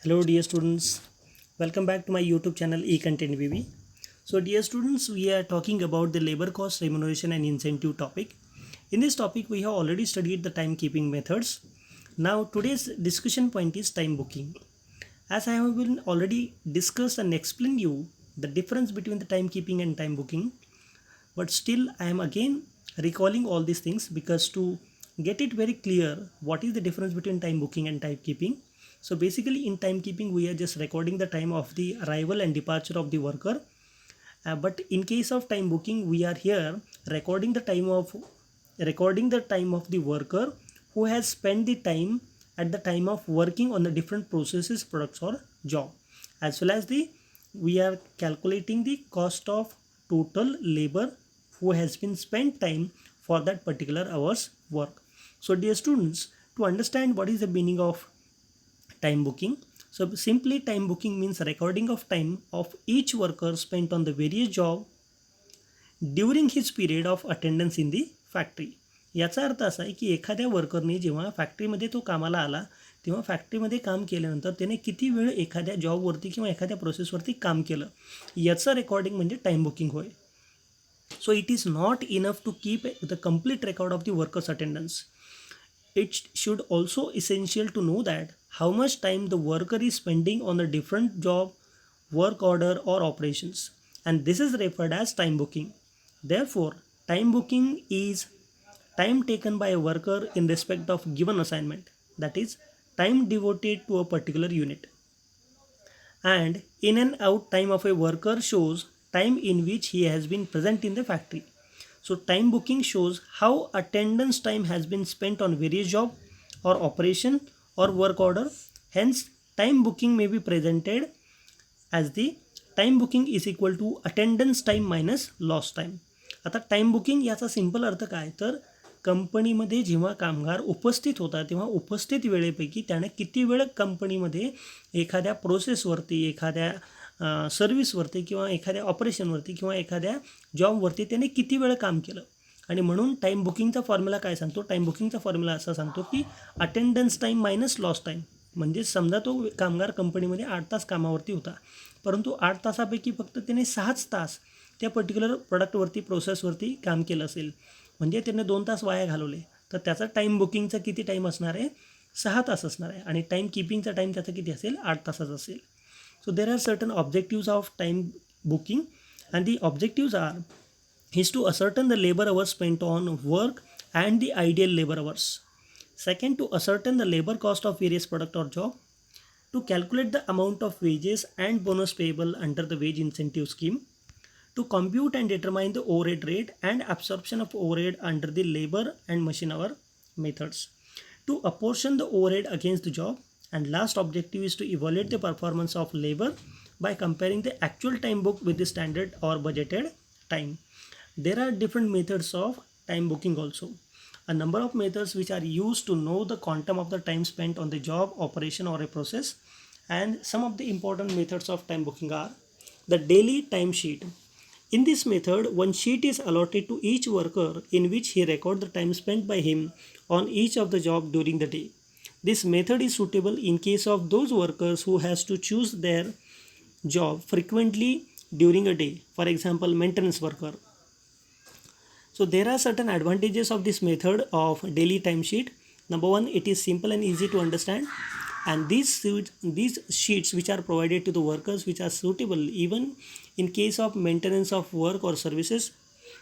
Hello dear students, welcome back to my YouTube channel eContent BB. So dear students, we are talking about the labor cost remuneration and incentive topic. In this topic we have already studied the timekeeping methods. Now today's discussion point is time booking. As I have been already discussed and explained you the difference between the timekeeping and time booking, but still I am again recalling all these things because to get it very clear what is the difference between time booking and timekeeping. So basically in timekeeping we are just recording the time of the arrival and departure of the worker. But in case of time booking we are here recording the time of the worker who has spent the time at the time of working on the different processes, products or job, as well as the we are calculating the cost of total labor who has been spent time for that particular hours work. So dear students, to understand what is the meaning of time booking, so simply time booking means recording of time of each worker spent on the various job during his period of attendance in the factory. याचा अर्थ असा आहे की एखाद्या वर्करने जेव्हा फॅक्टरीमध्ये तो कामाला आला तेव्हा फॅक्टरीमध्ये काम केल्यानंतर त्याने किती वेळ एखाद्या जॉबवरती किंवा एखाद्या प्रोसेसवरती काम केलं याचं रेकॉर्डिंग म्हणजे टाईम बुकिंग होय. So it is not enough to keep the complete record of the worker's attendance. It should also essential to know that how much time the worker is spending on the different job, work order or operations, and this is referred as time booking. Therefore, time booking is time taken by a worker in respect of given assignment, that is time devoted to a particular unit. And in and out time of a worker shows time in which he has been present in the factory. So time booking shows how attendance time has been spent on various job or operation or work order. Hence time booking may be presented as the time booking is equal to attendance time minus lost time. आता time booking याचा simple अर्थ काय तर कंपनीमध्ये जेव्हा कामगार उपस्थित होता तेव्हा उपस्थित वेळेपैकी त्याने किती वेळ कंपनीमध्ये एखाद्या प्रोसेसवरती, एखाद्या सर्व्हिसवरती किंवा एखाद्या ऑपरेशनवरती किंवा एखाद्या जॉबवरती त्याने किती वेळ काम केलं. आणि म्हणून टाईम बुकिंगचा फॉर्म्युला काय सांगतो, टाईम बुकिंगचा फॉर्म्युला असा सांगतो की attendance time minus loss time. म्हणजे समजा तो कामगार कंपनीमध्ये 8 तास कामावरती होता, परंतु 8 तासापैकी फक्त त्याने 6च तास त्या पर्टिक्युलर प्रोडक्टवरती, प्रोसेसवरती काम केलं असेल, म्हणजे त्याने 2 तास वाया घालवले, तर त्याचा टाईम बुकिंगचा किती टाईम असणार आहे, 6 तास असणार आहे. आणि टाईम कीपिंगचा टाईम त्याचा किती असेल, 8 तासाचा असेल. So there are certain objectives of time booking, and the objectives are is to ascertain the labor hours spent on work and the ideal labor hours. Second, to ascertain the labor cost of various product or job. To calculate the amount of wages and bonus payable under the wage incentive scheme. To compute and determine the overhead rate and absorption of overhead under the labor and machine hour methods. To apportion the overhead against the job. And last objective is to evaluate the performance of labor by comparing the actual time booked with the standard or budgeted time. There are different methods of time booking also. A number of methods which are used to know the quantum of the time spent on the job, operation or a process. And some of the important methods of time booking are the daily time sheet. In this method, one sheet is allotted to each worker in which he records the time spent by him on each of the job during the day. This method is suitable in case of those workers who has to choose their job frequently during a day. For example, maintenance worker. So there are certain advantages of this method of daily timesheet. Number one, it is simple and easy to understand. And these sheets which are provided to the workers which are suitable even in case of maintenance of work or services.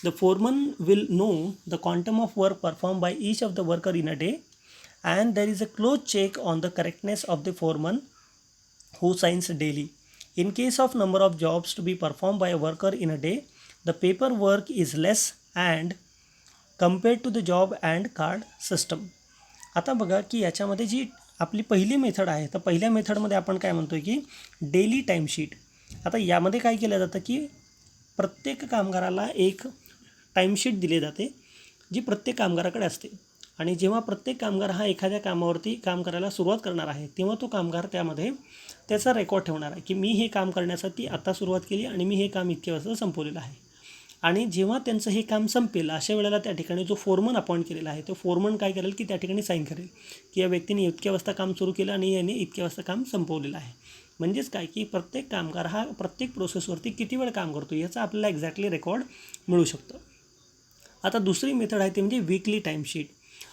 The foreman will know the quantum of work performed by each of the worker in a day, and there is a close check on the correctness of the foreman who signs daily. In case of number of jobs to be performed by a worker in a day, the paperwork is less and compared to the job and card system. आता बघा की याच्यामध्ये जी आपली पहिली method आहे, तर पहिल्या मेथडमध्ये आपण काय म्हणतो की डेली टाईमशीट. आता यामध्ये काय केलं जातं की प्रत्येक कामगाराला एक टाईमशीट दिली जाते जी प्रत्येक कामगाराकडे असते. आणि जेव्हा प्रत्येक कामगार हा एखाद्या कामावरती काम करायला सुरुवात करणार आहे तेव्हा तो कामगार त्यामध्ये त्याचा रेकॉर्ड ठेवणार आहे की मी हे काम करण्यासाठी आता सुरुवात केली आणि मी हे काम इतक्या वाजता संपवलेलं आहे. आणि जेव्हा त्यांचं हे काम संपेल अशा वेळेला त्या ठिकाणी जो फोरमन अपॉइंट केलेला आहे तो फोरमन काय करेल की त्या ठिकाणी साईन करेल की या व्यक्तीने इतक्या वाजता काम सुरू केलं आणि याने इतक्या वाजता काम संपवलेलं आहे. म्हणजेच काय की प्रत्येक कामगार हा प्रत्येक प्रोसेसवरती किती वेळ काम करतो याचा आपल्याला एक्झॅक्टली रेकॉर्ड मिळू शकतं. आता दुसरी मेथड आहे ते म्हणजे weekly timesheet.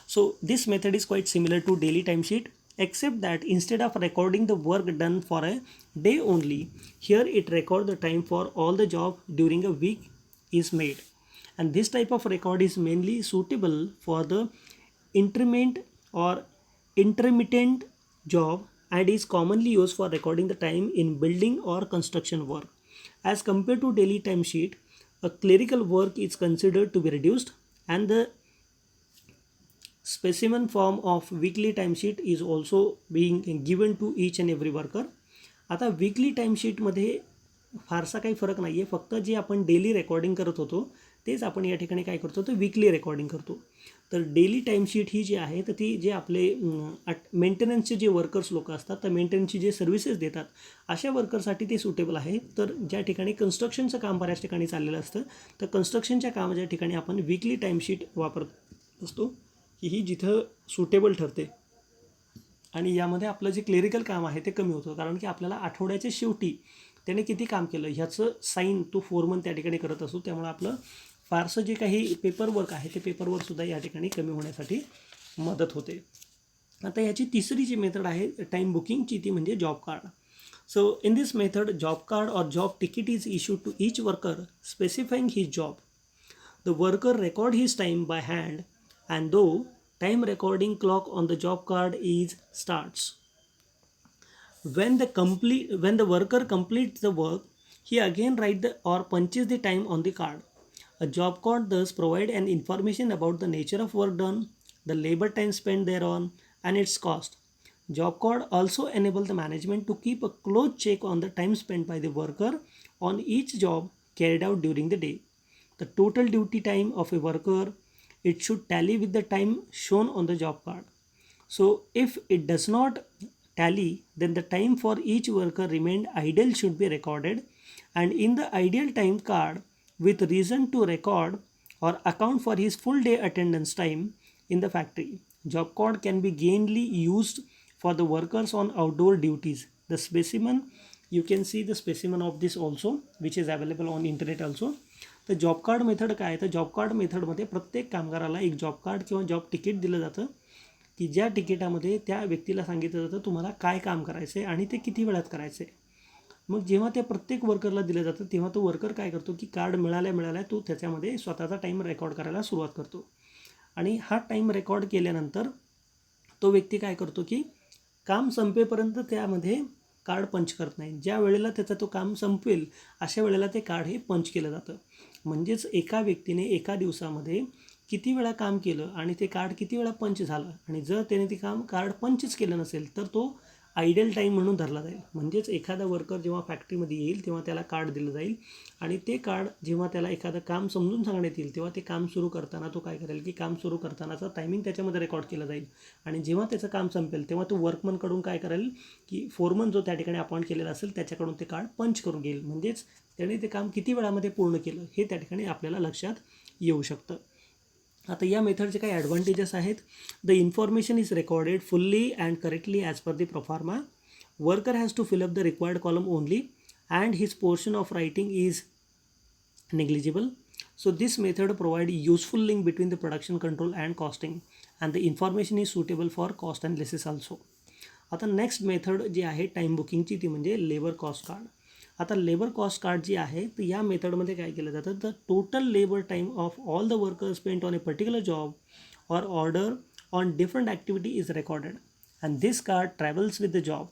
So this method is quite similar to daily timesheet except that instead of recording the work done for a day only, here it records the time for all the job during a week is made. And this type of record is mainly suitable for the intermittent or intermittent job and is commonly used for recording the time in building or construction work. As compared to daily timesheet, a clerical work is considered to be reduced and the specimen form of weekly timesheet is also being given to each and every worker. आता weekly टाईमशीटमध्ये फारसा काही फरक नाही आहे, फक्त जे आपण daily recording करत होतो तेच आपण या ठिकाणी काय करतो तर वीकली रेकॉर्डिंग करतो. तर डेली टाईमशीट ही जी आहे तर ती जे आपले मेंटेनन्सचे जे वर्कर्स लोक असतात तर मेंटेनन्सची जे सर्व्हिसेस देतात अशा वर्करसाठी ते सुटेबल आहे. तर ज्या ठिकाणी कन्स्ट्रक्शनचं काम बऱ्याच ठिकाणी चाललेलं असतं तर कन्स्ट्रक्शनच्या कामाच्या ठिकाणी आपण वीकली टाईमशीट वापरत असतो की ही जिथं सुटेबल ठरते आणि यामध्ये आपलं जे क्लेरिकल काम आहे ते कमी होतं, कारण की आपल्याला आठवड्याच्या शेवटी त्याने किती काम केलं ह्याचं साईन तो फोरमन त्या ठिकाणी करत असतो. त्यामुळे आपलं फारसं जे काही पेपरवर्क आहे ते पेपरवर्कसुद्धा या ठिकाणी कमी होण्यासाठी मदत होते. आता याची तिसरी जी मेथड आहे टाईम बुकिंगची ती म्हणजे job card. So in this method job card or job ticket is issued to each worker specifying his job. The worker record his time by hand and though time recording clock on the job card is starts when the worker completes the work, he again write the or punches the time on the card. A job card thus provide an information about the nature of work done, the labor time spent thereon and its cost. Job card also enable the management to keep a close check on the time spent by the worker on each job carried out during the day. The total duty time of a worker, it should tally with the time shown on the job card. So if it does not tally, then the time for each worker remained idle should be recorded, and in the ideal time card with reason to record or account for his full day attendance time in the factory. Job card can be gainfully used for the workers on outdoor duties. The specimen, you can see the specimen of this also, which is available on internet also. तर job card method काय आहे तर job card मेथडमध्ये प्रत्येक कामगाराला एक job card किंवा job ticket दिलं जातं की ज्या तिकीटामध्ये त्या व्यक्तीला सांगितलं जातं तुम्हाला काय काम करायचं आहे आणि ते किती वेळात करायचं आहे. मग जेव्हा ते प्रत्येक वर्करला दिलं जातं तेव्हा तो वर्कर काय करतो की कार्ड मिळाल्या तो त्याच्यामध्ये स्वतःचा टाईम रेकॉर्ड करायला सुरुवात करतो आणि हा टाईम रेकॉर्ड केल्यानंतर तो व्यक्ती काय करतो की काम संपेपर्यंत त्यामध्ये कार्ड पंच करत नाही. ज्या वेळेला त्याचा तो काम संपेल अशा वेळेला ते कार्ड हे पंच केलं जातं. म्हणजेच एका व्यक्तीने एका दिवसामध्ये किती वेळा काम केलं आणि ते कार्ड किती वेळा पंच झालं आणि जर त्याने ते काम कार्ड पंचच केलं नसेल तर तो आयडल टाईम म्हणून धरला जाईल. म्हणजेच एखादा वर्कर जेव्हा फॅक्टरीमध्ये येईल तेव्हा त्याला कार्ड दिलं जाईल आणि ते कार्ड जेव्हा त्याला एखादं काम समजून सांगण्यात येईल तेव्हा ते काम सुरू करताना तो काय करेल की काम सुरू करतानाचा टायमिंग त्याच्यामध्ये रेकॉर्ड केला जाईल आणि जेव्हा त्याचं काम संपेल तेव्हा तो वर्कमनकडून काय करेल की फोरमन जो त्या ठिकाणी अपॉइंट केलेला असेल त्याच्याकडून ते कार्ड पंच करून घेईल. म्हणजेच त्याने ते काम किती वेळामध्ये पूर्ण केलं हे त्या ठिकाणी आपल्याला लक्षात येऊ शकतं. आता या मेथडचे काही ॲडव्हान्टेजेस आहेत. The information is recorded fully and correctly as per the proforma. Worker has to fill up the required column only and his portion of writing is negligible. So this method provide useful link between the production control and costing and the information is suitable for cost analysis also. आता next method जी आहे time बुकिंगची ती म्हणजे labour cost card. आता labour cost card जी आहे तर या मेथडमध्ये काय केलं जातं तर total labour time of all the workers spent on a particular job or order on different activity is recorded and this card travels with the job.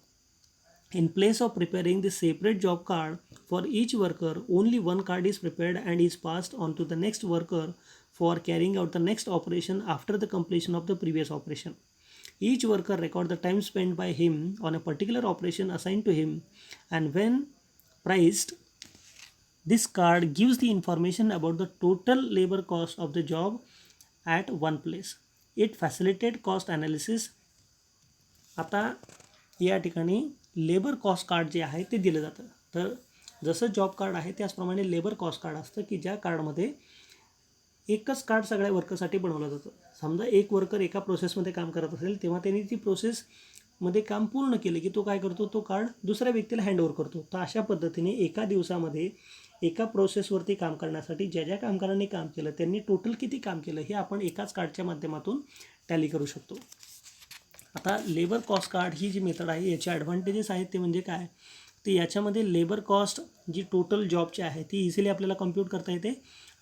In place of preparing the separate job card for each worker, only one card is prepared and is passed on to the next worker for carrying out the next operation after the completion of the previous operation. Each worker records the time spent by him on a particular operation assigned to him, and when priced, this card gives the information about the total labor cost of the job at one place. It facilitates cost analysis. आता या ठिकाणी labour cost card जे आहे ते दिलं जातं. तर जसं जॉब कार्ड आहे त्याचप्रमाणे लेबर कॉस्ट कार्ड असतं की ज्या कार्डमध्ये एकच कार्ड सगळ्या वर्करसाठी बनवलं जातं. समजा एक वर्कर एका प्रोसेसमध्ये काम करत असेल तेव्हा त्यांनी ती प्रोसेसमध्ये काम पूर्ण केलं की तो काय करतो, तो कार्ड दुसऱ्या व्यक्तीला हँडओव्हर करतो. तर अशा पद्धतीने एका दिवसामध्ये एका प्रोसेसवरती काम करण्यासाठी ज्या ज्या कामगारांनी काम केलं त्यांनी टोटल किती काम केलं हे आपण एकाच कार्डच्या माध्यमातून टॅली करू शकतो. आता लेबर कॉस्ट कार्ड ही जी मेथड आहे याचे ॲडव्हान्टेजेस आहेत ते म्हणजे काय, तर याच्यामध्ये लेबर कॉस्ट जी टोटल जॉबची आहे ती इझिली आपल्याला कम्प्यूट करता येते.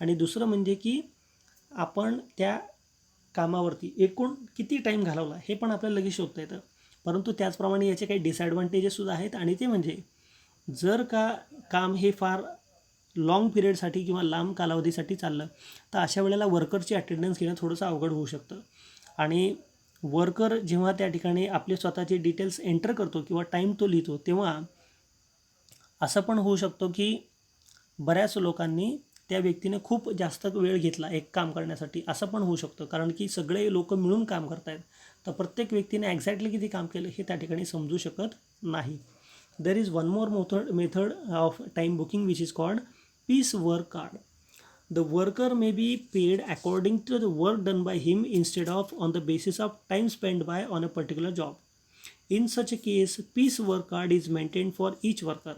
आणि दुसरं म्हणजे की आपण त्या कामावरती एकूण किती टाईम घालवला हे पण आपल्याला लगेच शोधता येतं. परंतु त्याचप्रमाणे याचे काही डिसॲडव्हान्टेजेससुद्धा आहेत आणि ते म्हणजे जर का काम हे फार लाँग पिरियडसाठी किंवा लांब कालावधीसाठी चाललं तर अशा वेळेला वर्करची अटेंडन्स घेणं थोडंसं अवघड होऊ शकतं. आणि वर्कर जेव्हा त्या ठिकाणी आपले स्वतःचे डिटेल्स एंटर करतो किंवा टाईम तो लिहितो तेव्हा असं पण होऊ शकतो की बऱ्याच लोकांनी त्या व्यक्तीने खूप जास्त वेळ घेतला एक काम करण्यासाठी असं पण होऊ शकतं. कारण की सगळे लोक मिळून काम करत आहेत तर प्रत्येक व्यक्तीने एक्झॅक्टली किती काम केलं हे त्या ठिकाणी समजू शकत नाही. There is one more method of time booking which is called piece work card. The worker may be paid according to the work done by him instead of on the basis of time spent by on a particular job. In such a case, piece work card is maintained for each worker.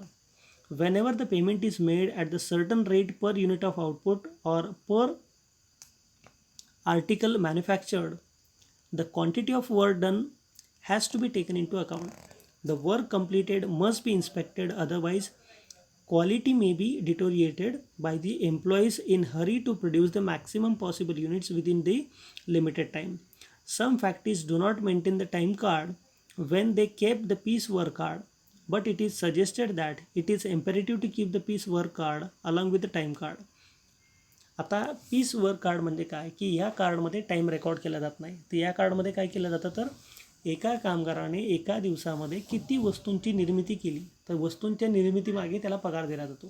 Whenever the payment is made at the certain rate per unit of output or per article manufactured, the quantity of work done has to be taken into account. The work completed must be inspected, otherwise quality may be deteriorated by the employees in hurry to produce the maximum possible units within the limited time. Some factories do not maintain the time card when they keep the piece work card, but it is suggested that it is imperative to keep the piece work card along with the time card. आता piece work card म्हणजे काय की या कार्डमध्ये time record केला जात नाही. तर या कार्डमध्ये काय केलं जातं तर एका कामगाराने एका दिवसामध्ये किती वस्तूंची निर्मिती केली तर वस्तूंच्या निर्मितीमागे त्याला पगार दिला जातो.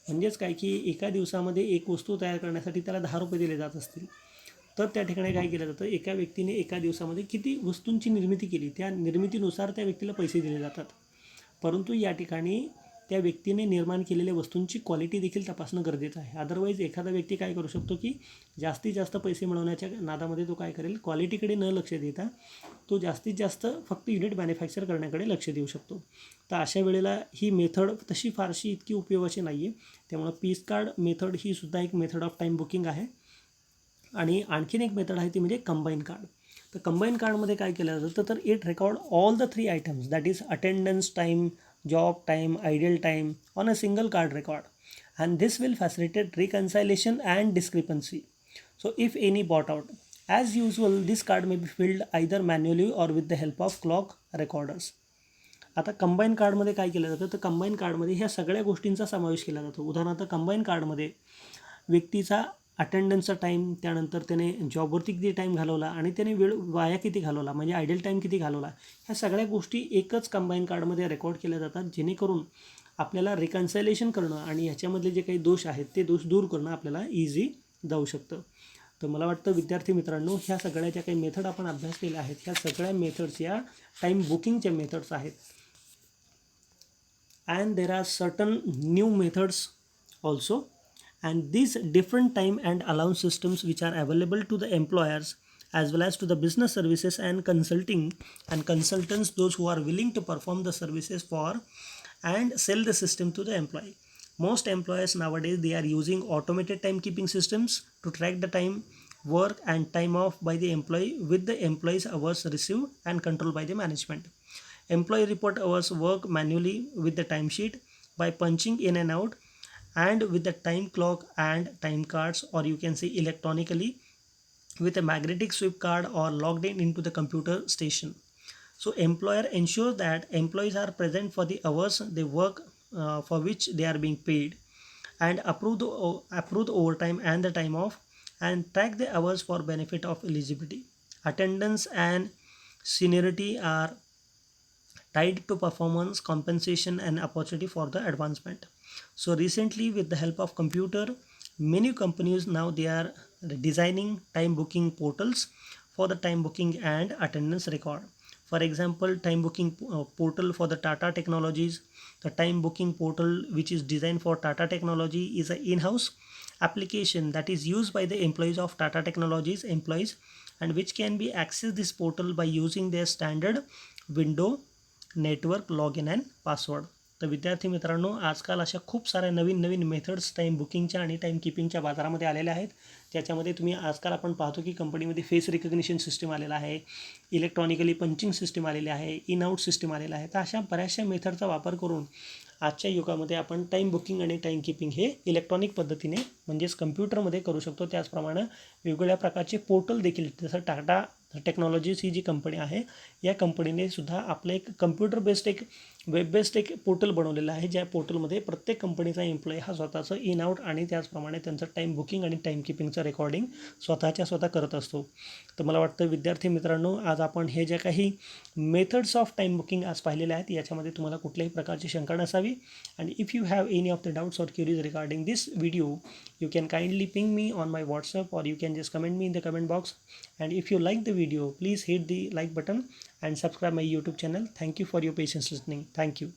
म्हणजेच काय की एका दिवसामध्ये एक वस्तू तयार करण्यासाठी त्याला 10 रुपये दिले जात असतील तर त्या ठिकाणी काय केलं जातं, एका व्यक्तीने एका दिवसामध्ये किती वस्तूंची निर्मिती केली त्या निर्मितीनुसार त्या व्यक्तीला पैसे दिले जातात. परंतु या ठिकाणी त्या व्यक्तीने निर्माण केलेल्या वस्तूंची क्वालिटी देखील तपासणं गरजेचं आहे. अदरवाईज एखादा व्यक्ती काय करू शकतो की जास्तीत जास्त पैसे मिळवण्याच्या नादामध्ये तो काय करेल, क्वालिटीकडे न लक्ष देता तो जास्तीत जास्त फक्त युनिट मॅन्युफॅक्चर करण्याकडे लक्ष देऊ शकतो. तर अशा वेळेला ही मेथड तशी फारशी इतकी उपयोगाची नाही आहे. त्यामुळं पीस कार्ड मेथड ही सुद्धा एक मेथड ऑफ टाईम बुकिंग आहे. आणि आणखीन एक मेथड आहे ती म्हणजे कंबाईन कार्ड. तर कंबाईन कार्डमध्ये काय केलं जातं तर it record all the 3 items that is attendance time, job time, idle time on a single card record, and this will facilitate reconciliation and discrepancy. So if any bought out, as usual this card may be filled either manually or with the help of clock recorders. आता combine कार्डमध्ये काय केलं जातं तर combine कार्डमध्ये ह्या सगळ्या गोष्टींचा समावेश केला जातो. उदाहरणार्थ कंबाईन कार्डमध्ये व्यक्तीचा अटेंडन्सचा टाईम, त्यानंतर त्याने जॉबवरती किती टाईम घालवला आणि त्याने वेळ वाया किती घालवला म्हणजे आयडल टाईम किती घालवला, ह्या सगळ्या गोष्टी एकच कंबाईन कार्डमध्ये रेकॉर्ड केल्या जातात. जेणेकरून आपल्याला रिकन्सायलेशन करणं आणि ह्याच्यामधले जे काही दोष आहेत ते दोष दूर करणं आपल्याला इझी जाऊ शकतं. तर मला वाटतं विद्यार्थी मित्रांनो ह्या सगळ्या ज्या काही मेथड आपण अभ्यास केल्या आहेत ह्या सगळ्या मेथड्स या टाईम बुकिंगच्या मेथड्स आहेत. And there are certain new methods also. And these different time and allowance systems which are available to the employers as well as to the business services and consulting and consultants, those who are willing to perform the services for and sell the system to the employee. Most employers nowadays they are using automated timekeeping systems to track the time work and time off by the employee with the employee's hours received and controlled by the management. Employee report hours work manually with the timesheet by punching in and out and with the time clock and time cards, or you can say electronically with a magnetic sweep card or logged in into the computer station. So employer ensures that employees are present for the hours they work for which they are being paid, and approve the overtime and the time off, and track the hours for benefit of eligibility. Attendance and seniority are tied to performance, compensation and opportunity for the advancement. So recently with the help of computer, many companies now they are designing time booking portals for the time booking and attendance record. For example, time booking portal for the Tata Technologies. The time booking portal, which is designed for Tata Technology, is an in-house application that is used by the employees of Tata Technologies employees, and which can be accessed this portal by using their standard window, network log in and password. तर विद्यार्थी मित्रांनो, आजकाल अशा खूप साऱ्या नवीन नवीन methods time बुकिंगच्या आणि time किपिंगच्या बाजारामध्ये आलेल्या आहेत. ज्याच्यामध्ये तुम्ही आजकाल आपण पाहतो की कंपनीमध्ये फेस रिकग्निशन सिस्टम आलेला आहे, इलेक्ट्रॉनिकली पंचिंग सिस्टम आलेले आहे, इन आउट सिस्टम आलेला आहे. तर अशा बऱ्याचशा मेथडचा वापर करून आजच्या युगामध्ये आपण टाईम बुकिंग आणि टाईम किपिंग हे इलेक्ट्रॉनिक पद्धतीने म्हणजेच कम्प्युटरमध्ये करू शकतो. त्याचप्रमाणे वेगवेगळ्या प्रकारचे पोर्टल देखील, जसं टाटा टेक्नॉलॉजीज ही जी कंपनी आहे, या कंपनीने सुद्धा आपलं एक कम्प्युटर बेस्ड एक वेब बेस्ड एक पोर्टल बनवलेलं आहे, ज्या पोर्टलमध्ये प्रत्येक कंपनीचा एम्प्लॉई हा स्वतःचं इन आउट आणि त्याचप्रमाणे त्यांचं टाईम बुकिंग आणि टाईम किपिंगचं रेकॉर्डिंग स्वतः करत असतो. तर मला वाटतं विद्यार्थी मित्रांनो, आज आपण हे ज्या काही मेथड्स ऑफ टाईम बुकिंग आज पाहिलेल्या आहेत, याच्यामध्ये तुम्हाला कुठल्याही प्रकारची शंका नसावी. आणि if you have any of the doubts or queries regarding this video, you can kindly ping me on my WhatsApp, or you can just comment me in the comment box. And if you like the video, please hit the like button and subscribe my YouTube channel. Thank you for your patience listening. Thank you.